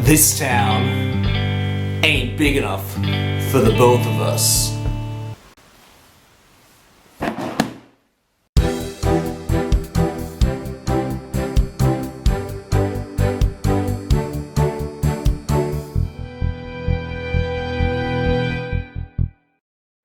This town ain't big enough for the both of us.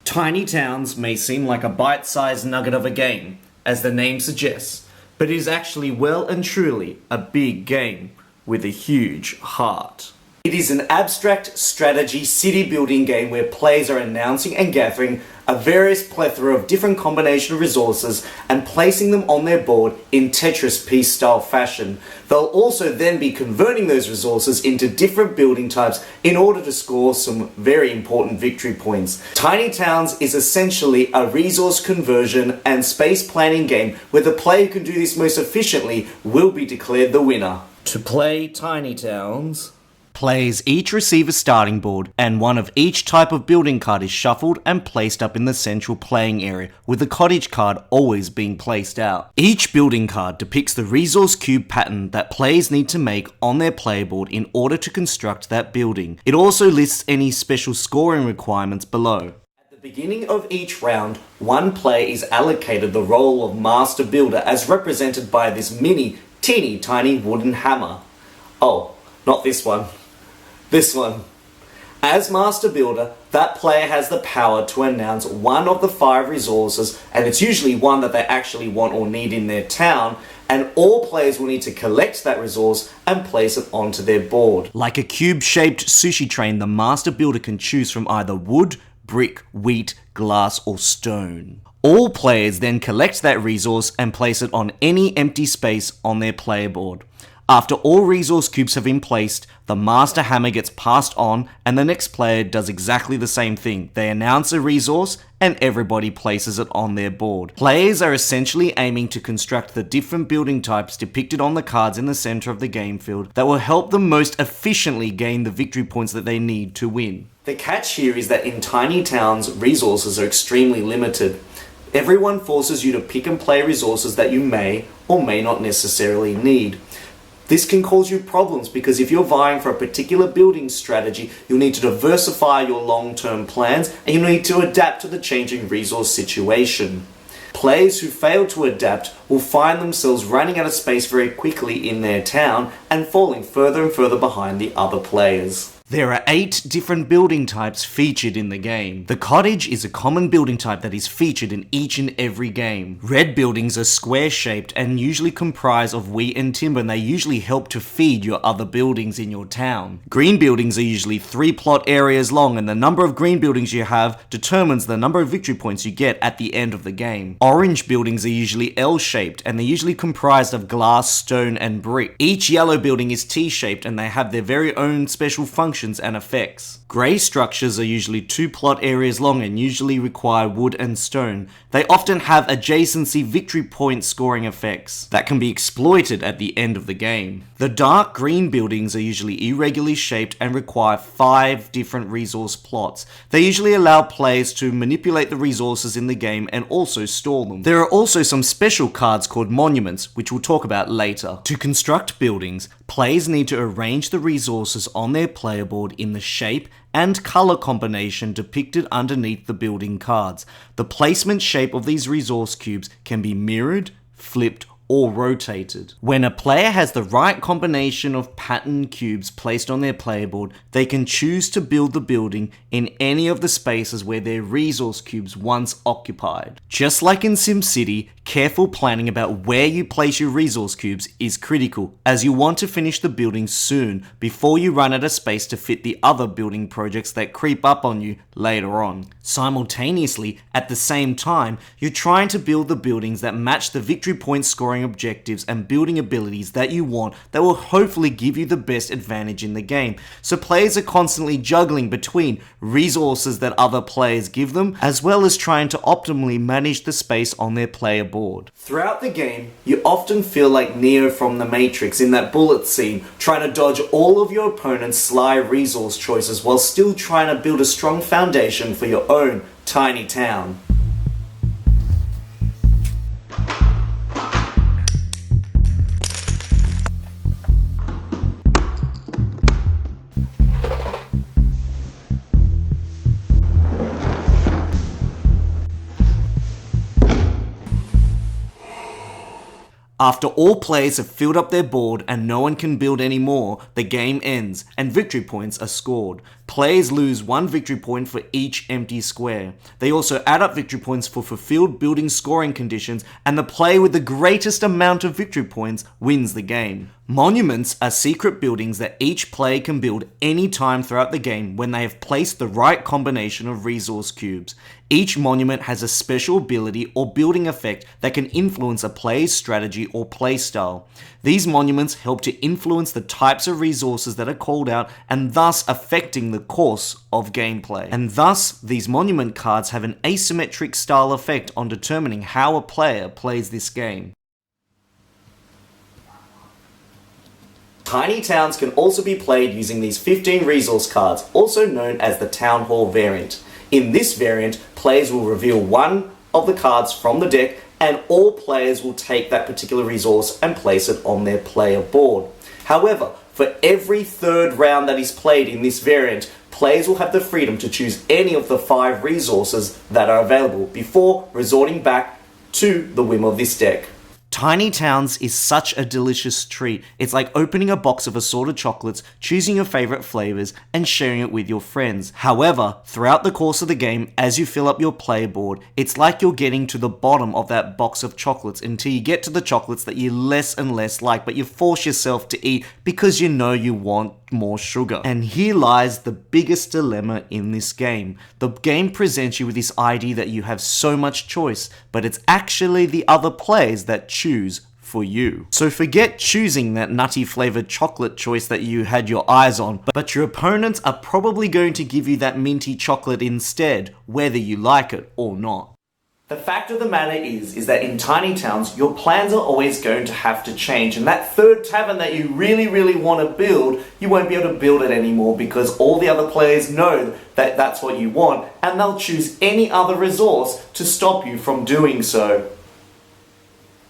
Tiny towns may seem like a bite-sized nugget of a game, as the name suggests, but it is actually well and truly a big game with a huge heart. It is an abstract strategy city building game where players are announcing and gathering a various plethora of different combination of resources and placing them on their board in Tetris piece style fashion. They'll also then be converting those resources into different building types in order to score some very important victory points. Tiny Towns is essentially a resource conversion and space planning game where the player who can do this most efficiently will be declared the winner. To play Tiny Towns, players each receive a starting board, and one of each type of building card is shuffled and placed up in the central playing area, with the cottage card always being placed out. Each building card depicts the resource cube pattern that players need to make on their player board in order to construct that building. It also lists any special scoring requirements below. At the beginning of each round, one player is allocated the role of Master Builder, as represented by this teeny tiny wooden hammer. Oh, not this one. This one. As Master Builder, that player has the power to announce one of the 5 resources, and it's usually one that they actually want or need in their town, and all players will need to collect that resource and place it onto their board. Like a cube-shaped sushi train, the Master Builder can choose from either wood, brick, wheat, glass, or stone. All players then collect that resource and place it on any empty space on their player board. After all resource cubes have been placed, the Master Hammer gets passed on, and the next player does exactly the same thing. They announce a resource, and everybody places it on their board. Players are essentially aiming to construct the different building types depicted on the cards in the center of the game field that will help them most efficiently gain the victory points that they need to win. The catch here is that in Tiny Towns, resources are extremely limited. Everyone forces you to pick and play resources that you may or may not necessarily need. This can cause you problems because if you're vying for a particular building strategy, you'll need to diversify your long-term plans and you'll need to adapt to the changing resource situation. Players who fail to adapt will find themselves running out of space very quickly in their town and falling further and further behind the other players. There are 8 different building types featured in the game. The cottage is a common building type that is featured in each and every game. Red buildings are square-shaped and usually comprise of wheat and timber, and they usually help to feed your other buildings in your town. Green buildings are usually 3 plot areas long, and the number of green buildings you have determines the number of victory points you get at the end of the game. Orange buildings are usually L-shaped, and they're usually comprised of glass, stone, and brick. Each yellow building is T-shaped, and they have their very own special functions and effects. Grey structures are usually 2 plot areas long and usually require wood and stone. They often have adjacency victory point scoring effects that can be exploited at the end of the game. The dark green buildings are usually irregularly shaped and require 5 different resource plots. They usually allow players to manipulate the resources in the game and also store them. There are also some special cards called monuments, which we'll talk about later. To construct buildings, players need to arrange the resources on their player board in the shape and color combination depicted underneath the building cards. The placement shape of these resource cubes can be mirrored, flipped, or rotated. When a player has the right combination of pattern cubes placed on their player board, they can choose to build the building in any of the spaces where their resource cubes once occupied. Just like in SimCity, careful planning about where you place your resource cubes is critical, as you want to finish the building soon before you run out of space to fit the other building projects that creep up on you later on. Simultaneously, at the same time, you're trying to build the buildings that match the victory point scoring objectives and building abilities that you want that will hopefully give you the best advantage in the game. So players are constantly juggling between resources that other players give them, as well as trying to optimally manage the space on their player board. Throughout the game, you often feel like Neo from The Matrix in that bullet scene, trying to dodge all of your opponent's sly resource choices while still trying to build a strong foundation for your own tiny town. After all players have filled up their board and no one can build anymore, the game ends and victory points are scored. Players lose 1 victory point for each empty square. They also add up victory points for fulfilled building scoring conditions, and the player with the greatest amount of victory points wins the game. Monuments are secret buildings that each player can build any time throughout the game when they have placed the right combination of resource cubes. Each monument has a special ability or building effect that can influence a player's strategy or playstyle. These monuments help to influence the types of resources that are called out and thus affecting the course of gameplay. And thus, these monument cards have an asymmetric style effect on determining how a player plays this game. Tiny Towns can also be played using these 15 resource cards, also known as the Town Hall variant. In this variant, players will reveal one of the cards from the deck, and all players will take that particular resource and place it on their player board. However, for every third round that is played in this variant, players will have the freedom to choose any of the 5 resources that are available before resorting back to the whim of this deck. Tiny Towns is such a delicious treat. It's like opening a box of assorted chocolates, choosing your favorite flavors, and sharing it with your friends. However, throughout the course of the game, as you fill up your player board, it's like you're getting to the bottom of that box of chocolates until you get to the chocolates that you less and less like, but you force yourself to eat because you know you want more sugar. And here lies the biggest dilemma in this game. The game presents you with this idea that you have so much choice, but it's actually the other players that choose for you. So forget choosing that nutty flavored chocolate choice that you had your eyes on, but your opponents are probably going to give you that minty chocolate instead, whether you like it or not. The fact of the matter is that in Tiny Towns, your plans are always going to have to change, and that third tavern that you really want to build, you won't be able to build it anymore because all the other players know that that's what you want, and they'll choose any other resource to stop you from doing so.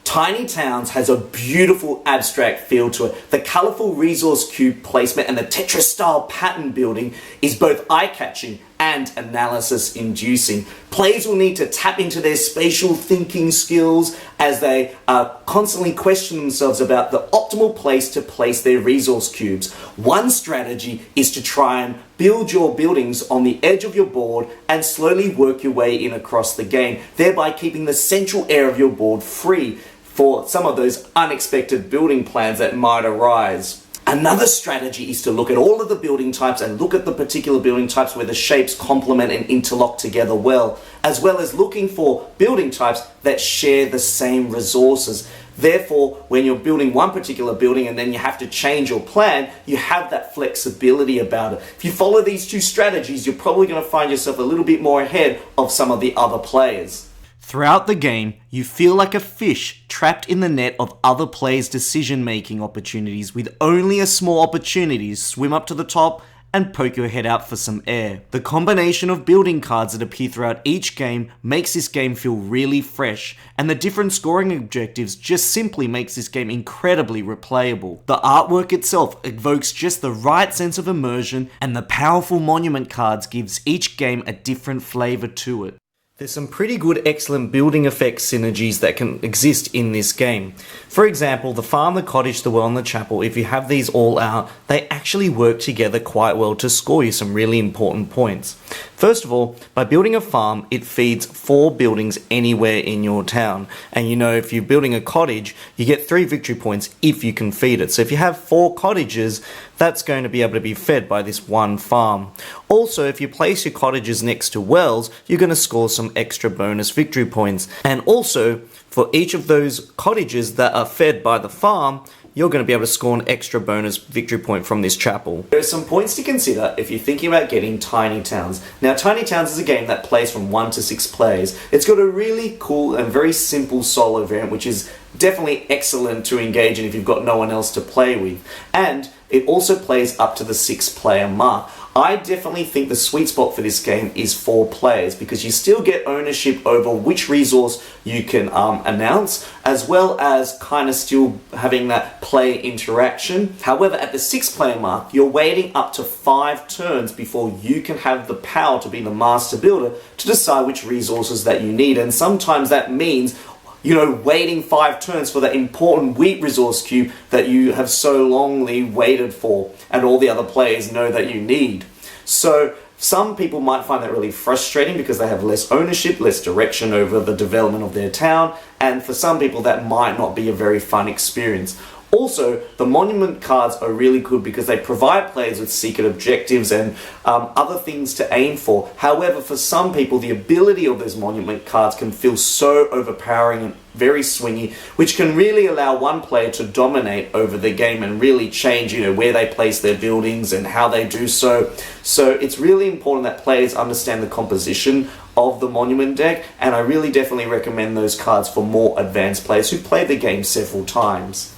Tiny Towns has a beautiful abstract feel to it. The colourful resource cube placement and the Tetris-style pattern building is both eye-catching and analysis-inducing. Players will need to tap into their spatial thinking skills as they constantly question themselves about the optimal place to place their resource cubes. One strategy is to try and build your buildings on the edge of your board and slowly work your way in across the game, thereby keeping the central area of your board free for some of those unexpected building plans that might arise. Another strategy is to look at all of the building types and look at the particular building types where the shapes complement and interlock together well as looking for building types that share the same resources. Therefore, when you're building one particular building and then you have to change your plan, you have that flexibility about it. If you follow these 2 strategies, you're probably going to find yourself a little bit more ahead of some of the other players. Throughout the game, you feel like a fish trapped in the net of other players' decision-making opportunities with only a small opportunity to swim up to the top and poke your head out for some air. The combination of building cards that appear throughout each game makes this game feel really fresh, and the different scoring objectives just simply makes this game incredibly replayable. The artwork itself evokes just the right sense of immersion, and the powerful monument cards gives each game a different flavor to it. There's some pretty good excellent building effect synergies that can exist in this game. For example, the farm, the cottage, the well and the chapel, if you have these all out, they actually work together quite well to score you some really important points. First of all, by building a farm, it feeds 4 buildings anywhere in your town. And you know, if you're building a cottage, you get 3 victory points if you can feed it. So if you have 4 cottages, that's going to be able to be fed by this one farm. Also, if you place your cottages next to wells, you're going to score some extra bonus victory points. And also, for each of those cottages that are fed by the farm, you're going to be able to score an extra bonus victory point from this chapel. There are some points to consider if you're thinking about getting Tiny Towns. Now, Tiny Towns is a game that plays from 1 to 6 players. It's got a really cool and very simple solo variant, which is definitely excellent to engage in if you've got no one else to play with. And it also plays up to the 6-player mark. I definitely think the sweet spot for this game is 4 players because you still get ownership over which resource you can announce, as well as kind of still having that player interaction. However, at the 6-player mark, you're waiting up to 5 turns before you can have the power to be the master builder to decide which resources that you need. And sometimes that means waiting 5 turns for that important wheat resource cube that you have so longly waited for, and all the other players know that you need. So some people might find that really frustrating because they have less ownership, less direction over the development of their town, and for some people that might not be a very fun experience. Also, the monument cards are really good because they provide players with secret objectives and other things to aim for. However, for some people, the ability of those monument cards can feel so overpowering and very swingy, which can really allow one player to dominate over the game and really change, where they place their buildings and how they do so. So it's really important that players understand the composition of the monument deck, and I really definitely recommend those cards for more advanced players who've played the game several times.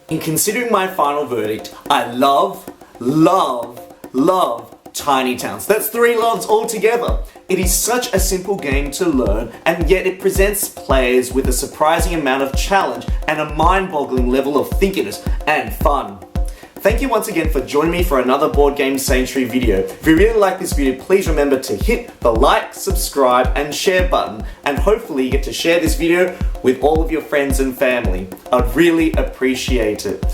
In considering my final verdict, I love Tiny Towns. That's 3 loves all together. It is such a simple game to learn, and yet it presents players with a surprising amount of challenge and a mind-boggling level of thinkiness and fun. Thank you once again for joining me for another Board Game Sanctuary video. If you really like this video, please remember to hit the like, subscribe, and share button, and hopefully you get to share this video with all of your friends and family. I'd really appreciate it.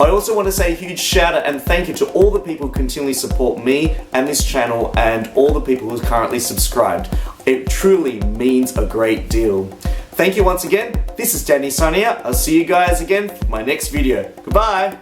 I also want to say a huge shout out and thank you to all the people who continually support me and this channel, and all the people who are currently subscribed. It truly means a great deal. Thank you once again. This is Danny signing out. I'll see you guys again for my next video. Goodbye.